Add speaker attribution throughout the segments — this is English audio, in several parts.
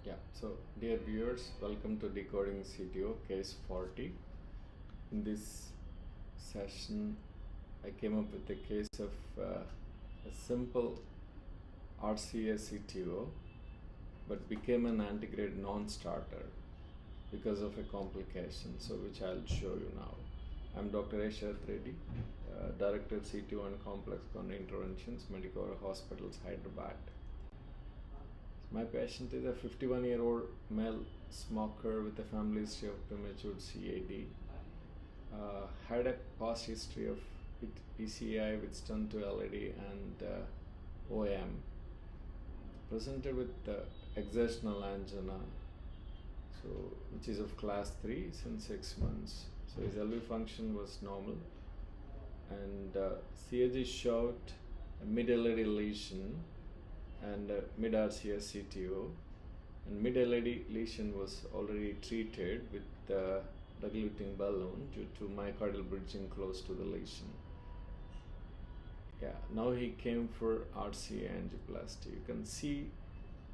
Speaker 1: Yeah, so dear viewers, welcome to Decoding CTO case 40. In this session, I came up with a case of a simple RCA CTO but became an antegrade non-starter because of a complication, so which I'll show you now. I'm Dr. Sharath Reddy, Director CTO and Complex Coronary Interventions, Medicover Hospitals, Hyderabad. My patient is a 51-year-old male smoker with a family history of premature CAD. Had a past history of ECI with stunt to LED and OM. Presented with exertional angina, so which is of class 3 since 6 months. So his LV function was normal, and CAG showed a mid-LED lesion and mid RCA CTO, and mid LED lesion was already treated with diluting balloon due to myocardial bridging close to the lesion. Yeah, now he came for RCA angioplasty. You can see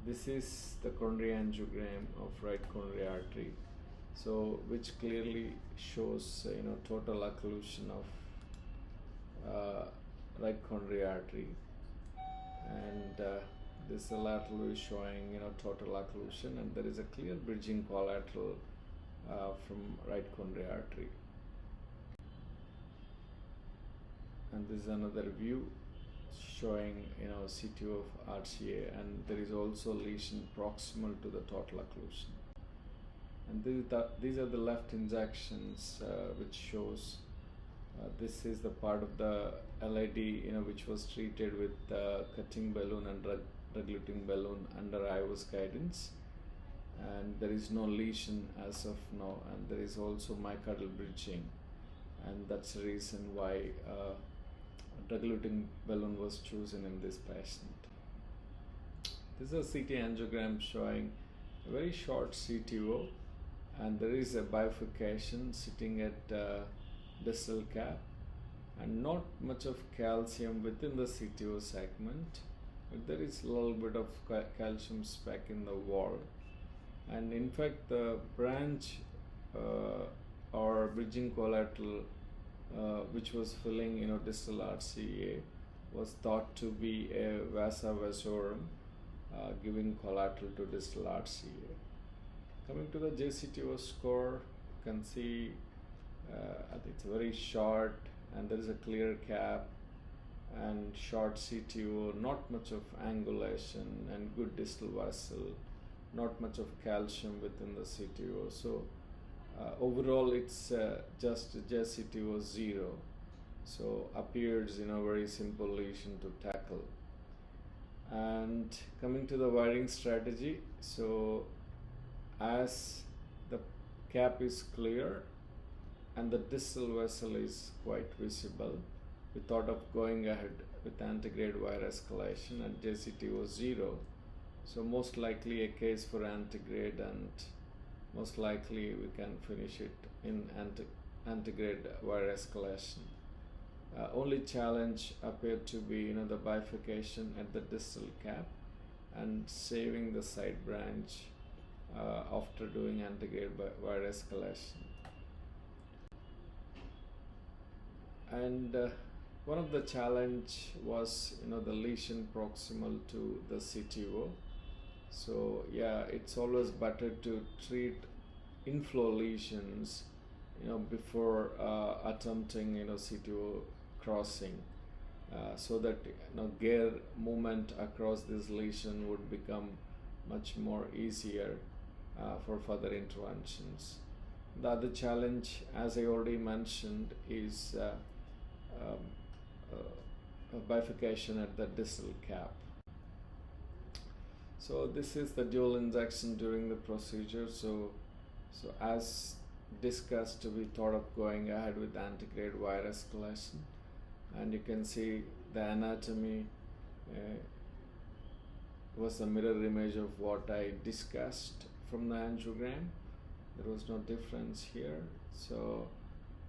Speaker 1: this is the coronary angiogram of right coronary artery, so which clearly shows total occlusion of right coronary artery, and this lateral is showing total occlusion, and there is a clear bridging collateral from right coronary artery. And this is another view showing CTO of RCA, and there is also lesion proximal to the total occlusion. And these are the left injections, which shows this is the part of the LID which was treated with cutting balloon and drug-eluting balloon under IOS guidance, and there is no lesion as of now, and there is also myocardial bridging, and that's the reason why drug-eluting balloon was chosen in this patient. This is a CT angiogram showing a very short CTO, and there is a bifurcation sitting at distal cap, and not much of calcium within the CTO segment, but there is a little bit of calcium speck in the wall, and in fact the branch or bridging collateral which was filling distal RCA was thought to be a vasa vasorum giving collateral to distal RCA. Coming to the JCTO score, you can see it's very short, and there is a clear cap and short CTO, not much of angulation, and good distal vessel, not much of calcium within the CTO. So overall it's just JCTO 0, so appears very simple lesion to tackle. And coming to the wiring strategy, so as the cap is clear and the distal vessel is quite visible, we thought of going ahead with antegrade wire escalation at JCTO 0. So most likely a case for antegrade, and most likely we can finish it in antegrade wire escalation. Only challenge appeared to be the bifurcation at the distal cap and saving the side branch after doing antegrade wire escalation. And one of the challenge was the lesion proximal to the CTO. So yeah, it's always better to treat inflow lesions before attempting CTO crossing, so that gear movement across this lesion would become much more easier for further interventions. The other challenge, as I already mentioned, is a bifurcation at the distal cap. So this is the dual injection during the procedure. So as discussed, we thought of going ahead with antegrade wire escalation, and you can see the anatomy was a mirror image of what I discussed from the angiogram. There was no difference here. So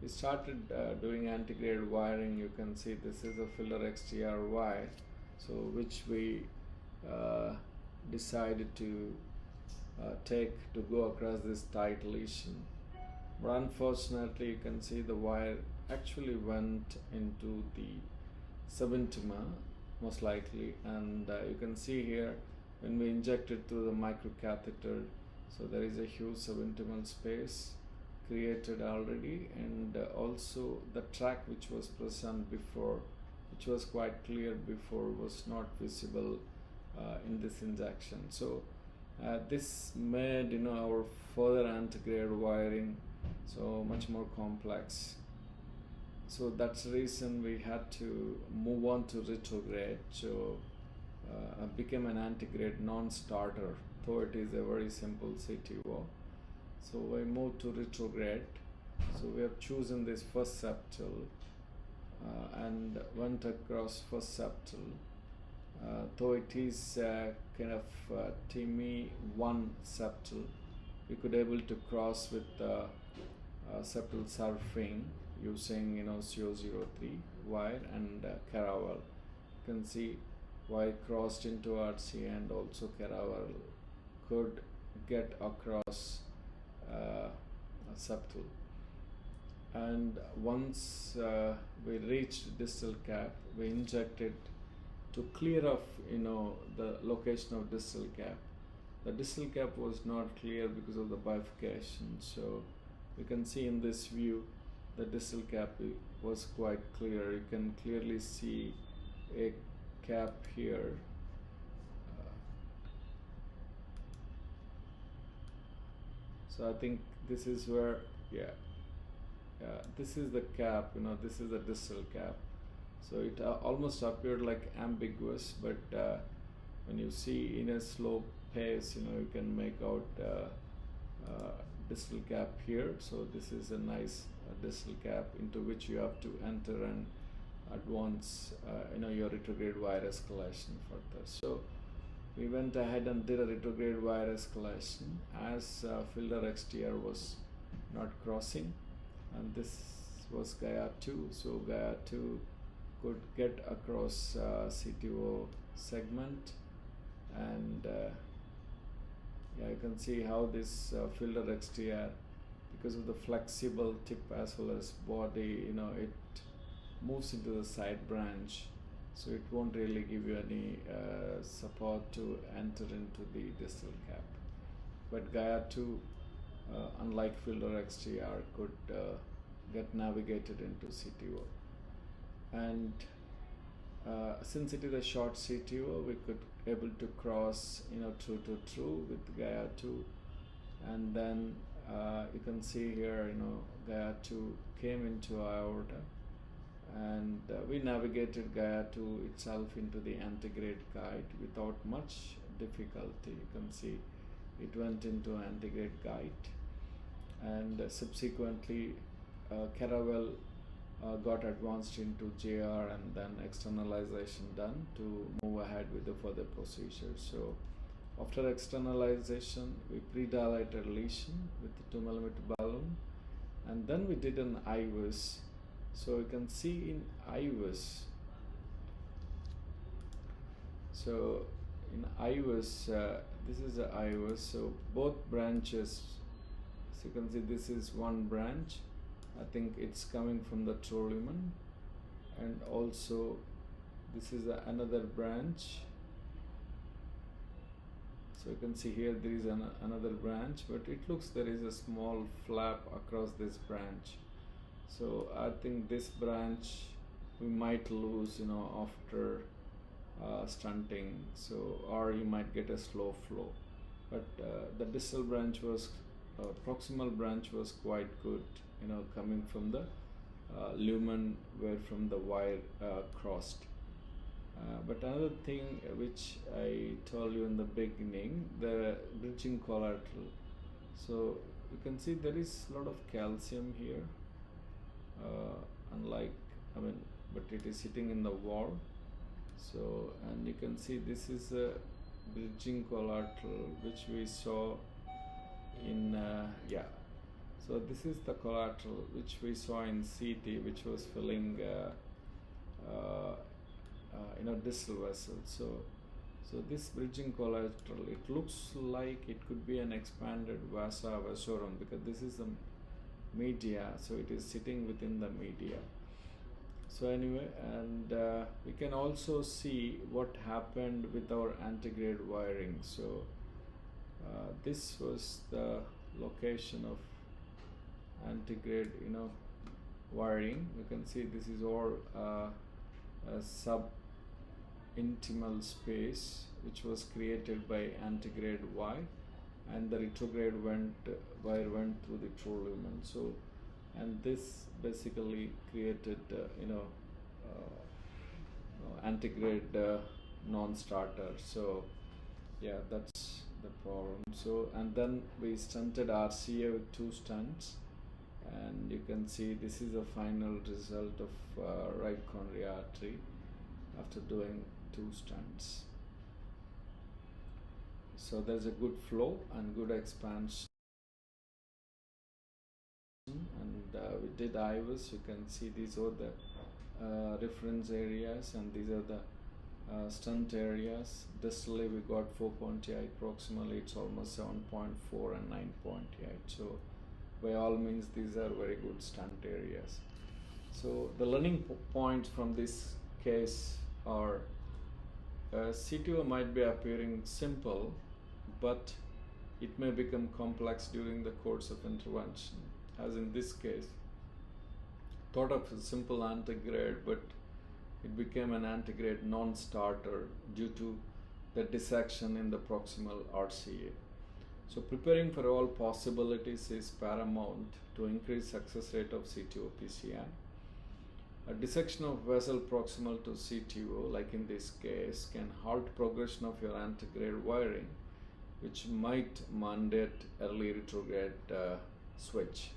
Speaker 1: we started doing antegrade wiring. You can see this is a filler XTRY, so which we decided to take to go across this tight lesion. But unfortunately, you can see the wire actually went into the subintima, most likely, and you can see here when we inject it through the microcatheter, so there is a huge subintimal space created already, and also the track which was present before, which was quite clear before, was not visible in this injection. So this made our further antegrade wiring so much more complex. So that's the reason we had to move on to retrograde. So became an antegrade non-starter, though it is a very simple CTO. So we moved to retrograde. So we have chosen this first septal and went across first septal. Though it is kind of TME1 septal, we could able to cross with septal surfing using CO03 wire and caravel. You can see wire crossed into RCA, and also caravel could get across septal. And once we reached distal cap, we injected to clear off the location of distal cap. The distal cap was not clear because of the bifurcation, so you can see in this view the distal cap was quite clear. You can clearly see a cap here. So I think this is where, this is the cap, this is the distal cap. So it almost appeared like ambiguous, but when you see in a slow pace, you can make out distal cap here. So this is a nice distal cap into which you have to enter and advance your retrograde wire escalation further. So we went ahead and did a retrograde wire escalation as filter XTR was not crossing, and this was Gaia 2. So Gaia 2 could get across CTO segment, and you can see how this filter XTR, because of the flexible tip as well as body, it moves into the side branch, so it won't really give you any support to enter into the distal cap. But Gaia 2, unlike filter XTR, could get navigated into CTO. And since it is a short CTO, we could able to cross true to true with Gaia 2, and then you can see here Gaia 2 came into aorta, and we navigated Gaia 2 itself into the antegrade guide without much difficulty. You can see it went into antegrade guide, and subsequently caravel got advanced into JR, and then externalization done to move ahead with the further procedure. So after externalization, we pre-dilated lesion with the 2 mm balloon, and then we did an IVUS. So you can see in IVUS, so in IVUS, this is the IVUS. So both branches, so you can see this is one branch. I think it's coming from the true lumen, and also this is another branch. So you can see here there is another branch, but it looks there is a small flap across this branch. So I think this branch we might lose after stunting, so or you might get a slow flow. But the distal branch was proximal branch was quite good, coming from the lumen where from the wire crossed. But another thing which I told you in the beginning, the bridging collateral. So you can see there is a lot of calcium here, but it is sitting in the wall. So, and you can see this is a bridging collateral which we saw in so this is the collateral which we saw in CT, which was filling distal vessels. So this bridging collateral, it looks like it could be an expanded vasa vasorum because this is the media, so it is sitting within the media. So anyway, and we can also see what happened with our antegrade wiring. So this was the location of antegrade, wiring. You can see this is all a sub-intimal space which was created by antegrade wire, and the retrograde wire went through the true lumen. So, and this basically created antegrade non-starter. So yeah, that's the problem. So, and then we stunted RCA with 2 stunts, and you can see this is the final result of right coronary artery after doing 2 stunts. So there's a good flow and good expansion, and we did IVUS. You can see these are the reference areas, and these are the stunt areas. Distally we got 4.8, proximally it's almost 7.4 and 9.8. So by all means these are very good stunt areas. So the learning points from this case are CTO might be appearing simple, but it may become complex during the course of intervention, as in this case. Thought of a simple antegrade, but it became an antegrade non-starter due to the dissection in the proximal RCA. So preparing for all possibilities is paramount to increase success rate of CTO PCI. A dissection of vessel proximal to CTO, like in this case, can halt progression of your antegrade wiring, which might mandate early retrograde switch.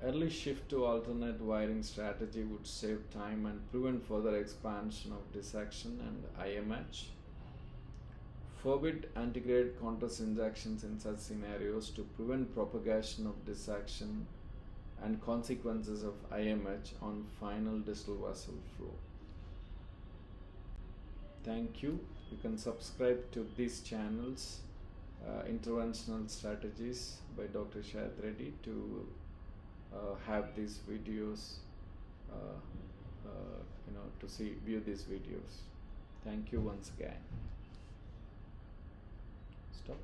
Speaker 1: Early shift to alternate wiring strategy would save time and prevent further expansion of dissection and IMH. Forbid antegrade contrast injections in such scenarios to prevent propagation of dissection and consequences of IMH on final distal vessel flow. Thank you. You can subscribe to these channels, Interventional Strategies by Dr. Sharath Reddy, to have these videos, to view these videos. Thank you once again. Stop.